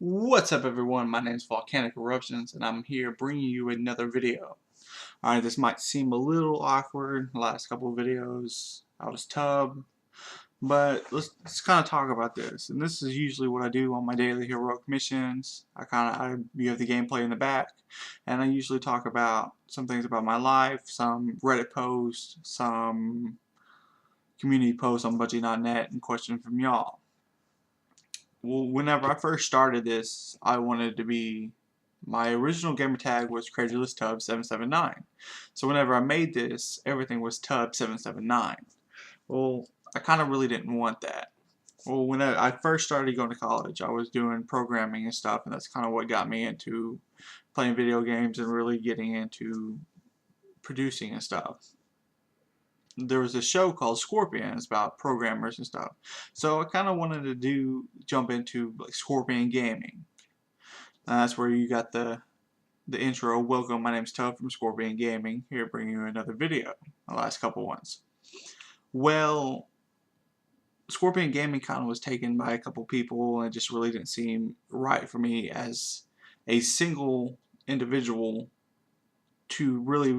What's up everyone, my name is Volcanic Eruptions and I'm here bringing you another video. Alright, this might seem a little awkward, the last couple of videos I was tub, but let's kind of talk about this. And this is usually what I do on my daily heroic missions. You have the gameplay in the back, and I usually talk about some things about my life, some Reddit posts, some community posts on budgie.net, and questions from y'all. Well, whenever I first started this, I wanted to be, my original gamer tag was CrazyListTub779. So whenever I made this, everything was Tub779. Well, I kind of really didn't want that. Well, when I first started going to college, I was doing programming and stuff, and that's kind of what got me into playing video games and really getting into producing and stuff. There was a show called Scorpions about programmers and stuff. So I kind of wanted to jump into like Scorpion gaming. And that's where you got the intro. Welcome, my name's Tub from Scorpion Gaming. Here bringing you another video. The last couple ones. Well, Scorpion Gaming kind of was taken by a couple people and it just really didn't seem right for me as a single individual to really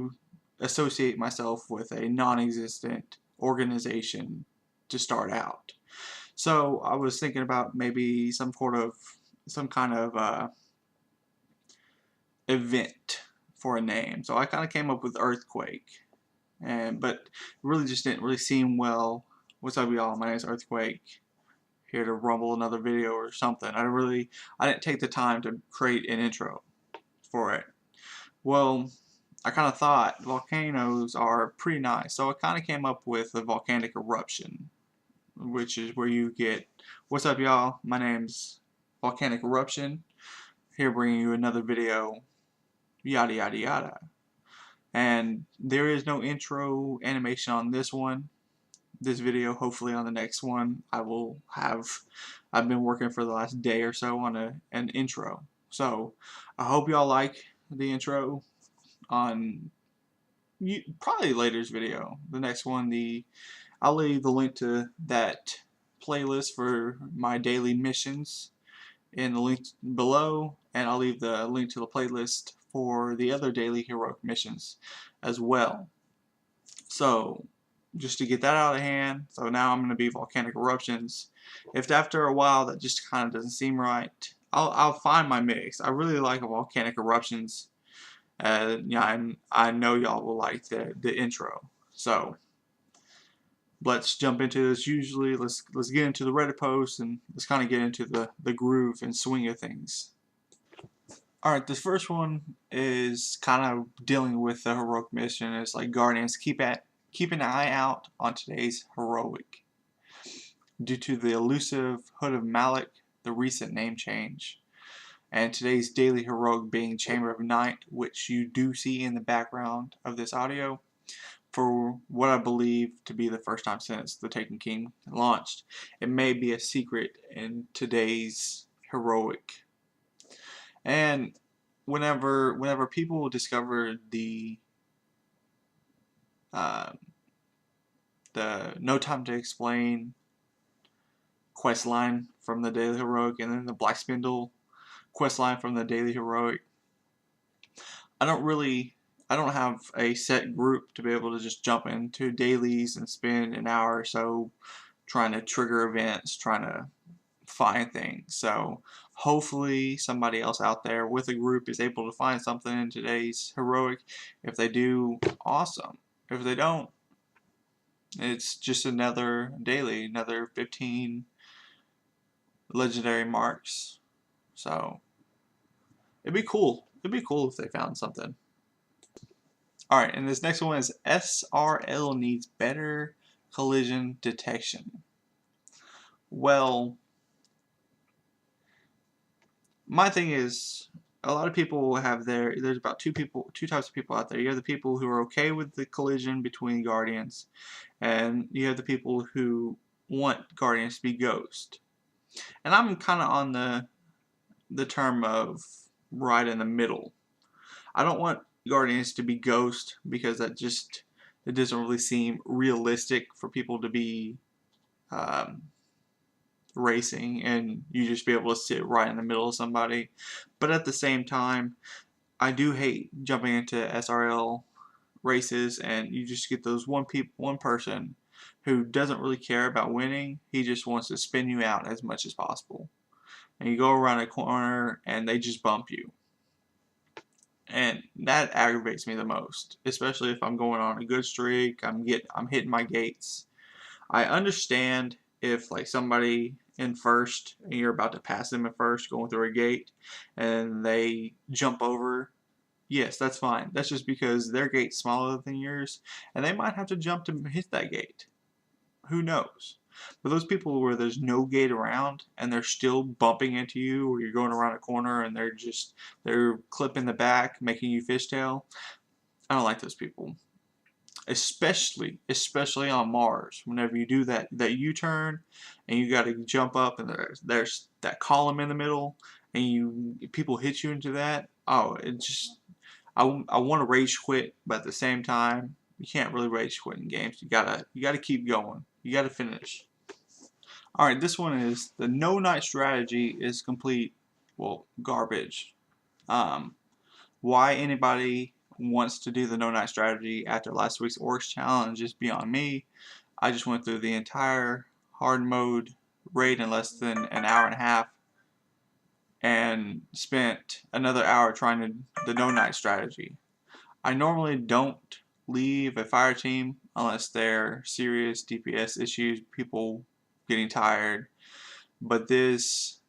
associate myself with a non-existent organization to start out. So I was thinking about maybe some kind of event for a name. So I kind of came up with Earthquake, but it really just didn't really seem well. What's up, y'all? My name is Earthquake. Here to rumble another video or something. I didn't take the time to create an intro for it. Well, I kind of thought volcanoes are pretty nice, so I kind of came up with a volcanic eruption, which is where you get, what's up y'all, my name's Volcanic Eruption, here bringing you another video, yada yada yada. And there is no intro animation on this video. Hopefully on the next one I've been working for the last day or so on an intro. So I hope y'all like the intro on probably later's video. The next one, I'll leave the link to that playlist for my daily missions in the link below, and I'll leave the link to the playlist for the other daily heroic missions as well. So just to get that out of hand, so now I'm going to be Volcanic Eruptions. If after a while that just kind of doesn't seem right, I'll find my mix. I really like Volcanic Eruptions. Yeah, I know y'all will like the intro. So let's jump into this. Usually, let's get into the Reddit post and let's kind of get into the groove and swing of things. All right, this first one is kind of dealing with the heroic mission. It's like Guardians, keep an eye out on today's heroic. Due to the elusive Hood of Malik, the recent name change, and today's daily heroic being Chamber of Night, which you do see in the background of this audio, for what I believe to be the first time since the Taken King launched. It may be a secret in today's heroic. And whenever people discover the No Time to Explain quest line from the daily heroic, and then the Black Spindle quest line from the daily heroic, I don't have a set group to be able to just jump into dailies and spend an hour or so trying to trigger events, trying to find things. So hopefully somebody else out there with a group is able to find something in today's heroic. If they do, awesome. If they don't, it's just another daily, another 15 legendary marks. So it'd be cool. It'd be cool if they found something. Alright, and this next one is SRL needs better collision detection. Well, my thing is, a lot of people have there's about two types of people out there. You have the people who are okay with the collision between Guardians, and you have the people who want Guardians to be ghost. And I'm kind of on the term of right in the middle. I don't want Guardians to be ghost because it doesn't really seem realistic for people to be racing and you just be able to sit right in the middle of somebody. But at the same time, I do hate jumping into SRL races and you just get those one person who doesn't really care about winning. He just wants to spin you out as much as possible. And you go around a corner and they just bump you. And that aggravates me the most, especially if I'm going on a good streak, I'm hitting my gates. I understand if like somebody in first and you're about to pass them in first going through a gate and they jump over. Yes, that's fine. That's just because their gate's smaller than yours and they might have to jump to hit that gate. Who knows? But those people where there's no gate around and they're still bumping into you or you're going around a corner and they're clipping the back, making you fishtail. I don't like those people. Especially on Mars, whenever you do that U-turn and you got to jump up and there's that column in the middle and people hit you into that. Oh, it just I want to rage quit, but at the same time you can't really rage quit in games. You gotta keep going. You gotta finish. All right, this one is the no night strategy is complete, well, garbage. Um, why anybody wants to do the no night strategy after last week's Orcs challenge is beyond me. I just went through the entire hard mode raid in less than an hour and a half and spent another hour trying the no night strategy. I normally don't leave a fire team unless they're serious DPS issues, people getting tired, but this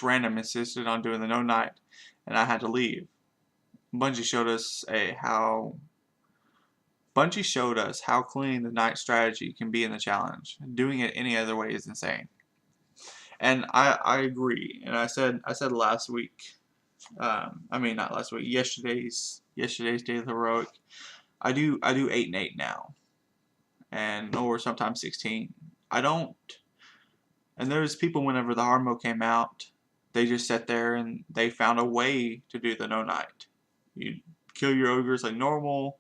random insisted on doing the no night and I had to leave. Bungie showed us how clean the night strategy can be in the challenge. Doing it any other way is insane. And I agree. And I said last week, I mean not last week, yesterday's Daily Heroic. I do 8 and 8 now, or sometimes 16. I don't. And there's people whenever the hard mode came out, they just sat there and they found a way to do the no night. You kill your ogres like normal.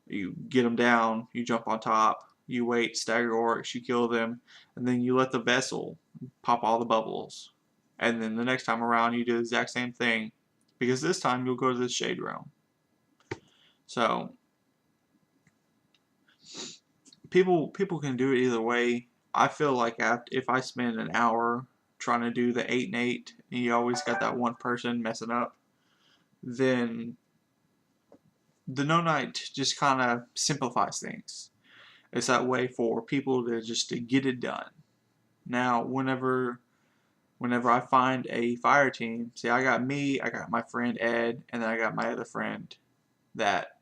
You get them down, you jump on top, you wait, stagger orcs, you kill them, and then you let the vessel pop all the bubbles. And then the next time around you do the exact same thing, because this time you'll go to the Shade Realm. So people can do it either way. I feel like if I spend an hour trying to do the 8 and 8, and you always got that one person messing up, then the no night just kind of simplifies things. It's that way for people to get it done. Now, whenever I find a fire team, see, I got my friend Ed, and then I got my other friend that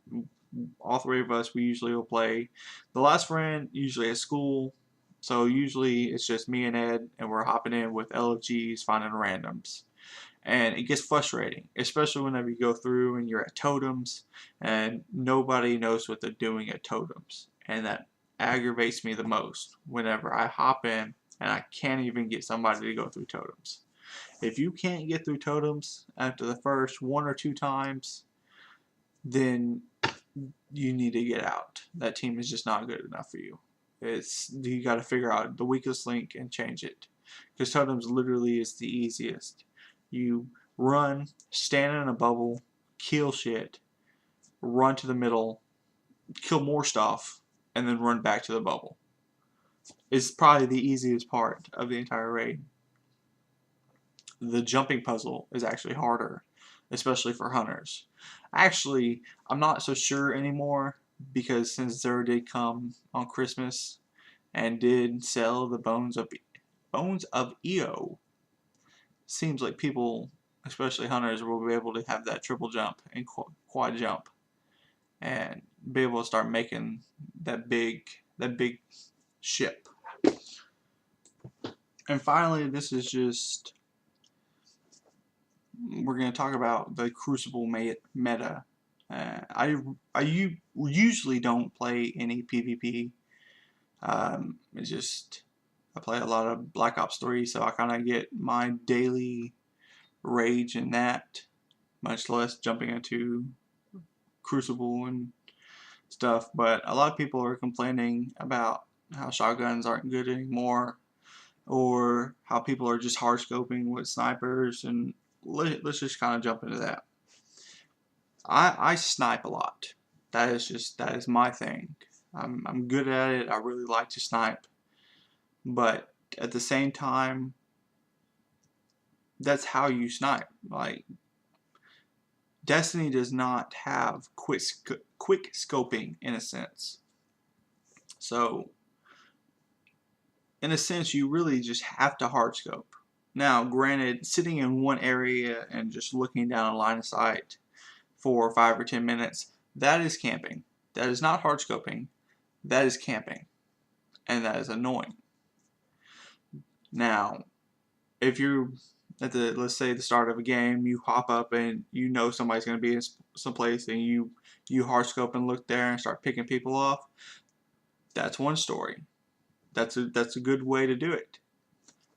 all three of us, we usually will play. The last friend usually at school, so usually it's just me and Ed, and we're hopping in with LFGs, finding randoms. And it gets frustrating, especially whenever you go through and you're at totems and nobody knows what they're doing at totems. And that aggravates me the most whenever I hop in and I can't even get somebody to go through totems. If you can't get through totems after the first 1 or 2 times, then you need to get out. That team is just not good enough for you. You got to figure out the weakest link and change it. Because totems literally is the easiest. You run, stand in a bubble, kill shit, run to the middle, kill more stuff, and then run back to the bubble. It's probably the easiest part of the entire raid. The jumping puzzle is actually harder, especially for hunters. Actually, I'm not so sure anymore because since Zero did come on Christmas and did sell the bones of EO, seems like people, especially hunters, will be able to have that triple jump and quad jump and be able to start making that big ship. And finally, this is just, we're going to talk about the Crucible meta. I usually don't play any PvP. It's just I play a lot of Black Ops 3, so I kind of get my daily rage in that, much less jumping into Crucible and stuff. But a lot of people are complaining about how shotguns aren't good anymore, or how people are just hard scoping with snipers, and let's just kind of jump into that. I snipe a lot. That is my thing. I'm good at it. I really like to snipe, but at the same time, that's how you snipe. Like, Destiny does not have quick scoping in a sense. So in a sense, you really just have to hard scope. Now, granted, sitting in one area and just looking down a line of sight for 5 or 10 minutes, that is camping. That is not hard scoping. That is camping. And that is annoying. Now, if you're at the, let's say, the start of a game, you hop up and you know somebody's going to be in some place, and you hard scope and look there and start picking people off, that's one story. That's a good way to do it.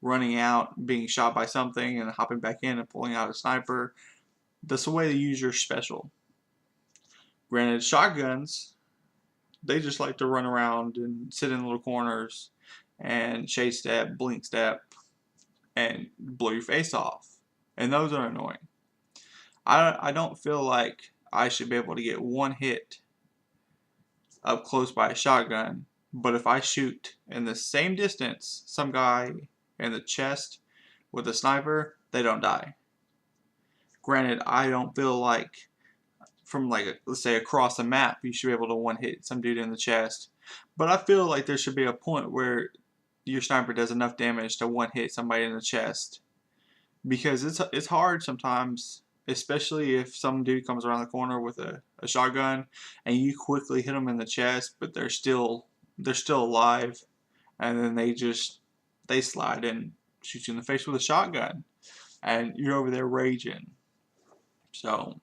Running out, being shot by something, and hopping back in and pulling out a sniper, that's the way to use your special. Granted, shotguns, they just like to run around and sit in little corners and chase step, blink step, and blow your face off. And those are annoying. I don't feel like I should be able to get one hit up close by a shotgun, but if I shoot in the same distance some guy in the chest with a sniper, they don't die. Granted, I don't feel like from, like, let's say across the map, you should be able to one hit some dude in the chest, but I feel like there should be a point where your sniper does enough damage to one hit somebody in the chest, because it's hard sometimes, especially if some dude comes around the corner with a shotgun and you quickly hit them in the chest, but they're still alive, and then they slide and shoot you in the face with a shotgun, and you're over there raging. So,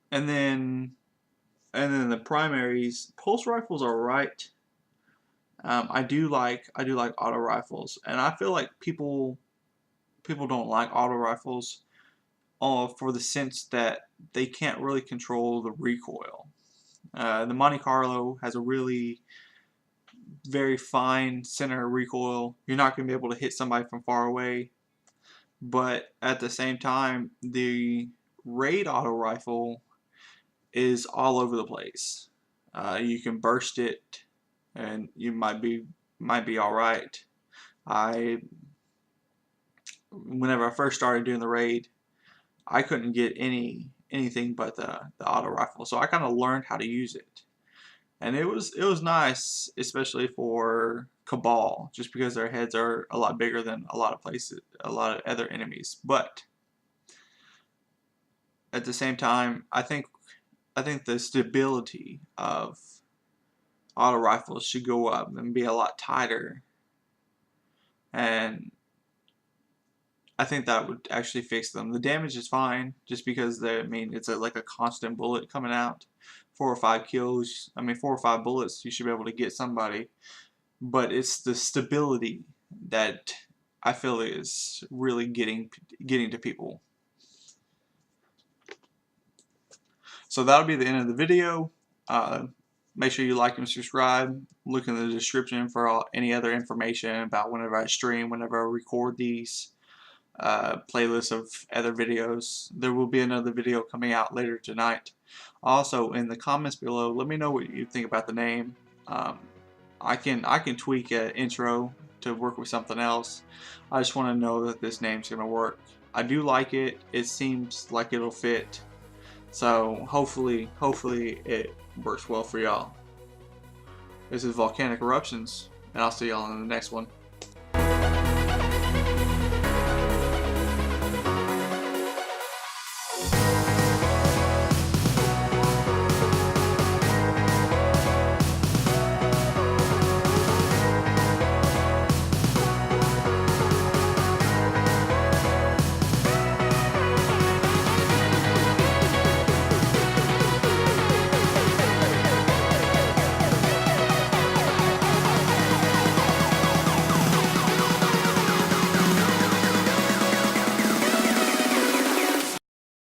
and then the primaries, pulse rifles are right. I do like auto rifles, and I feel like people don't like auto rifles, for the sense that they can't really control the recoil. The Monte Carlo has a really very fine center recoil. You're not going to be able to hit somebody from far away, but at the same time, the raid auto rifle is all over the place. You can burst it, and you might be all right. Whenever I first started doing the raid, I couldn't get anything but the auto rifle, so I kind of learned how to use it, and it was nice, especially for Cabal, just because their heads are a lot bigger than a lot of other enemies. But at the same time, I think the stability of auto rifles should go up and be a lot tighter, and I think that would actually fix them. The damage is fine, just because it's like a constant bullet coming out. 4 or 5 kills, 4 or 5 bullets, you should be able to get somebody. But it's the stability that I feel is really getting to people. So that'll be the end of the video. Make sure you like and subscribe. Look in the description for any other information about whenever I stream, whenever I record these. Playlist of other videos. There will be another video coming out later tonight. Also, in the comments below, let me know what you think about the name. I can tweak an intro to work with something else. I just want to know that this name's gonna work. I do like it. It seems like it'll fit. So hopefully it works well for y'all. This is Volcanic Eruptions, and I'll see y'all in the next one.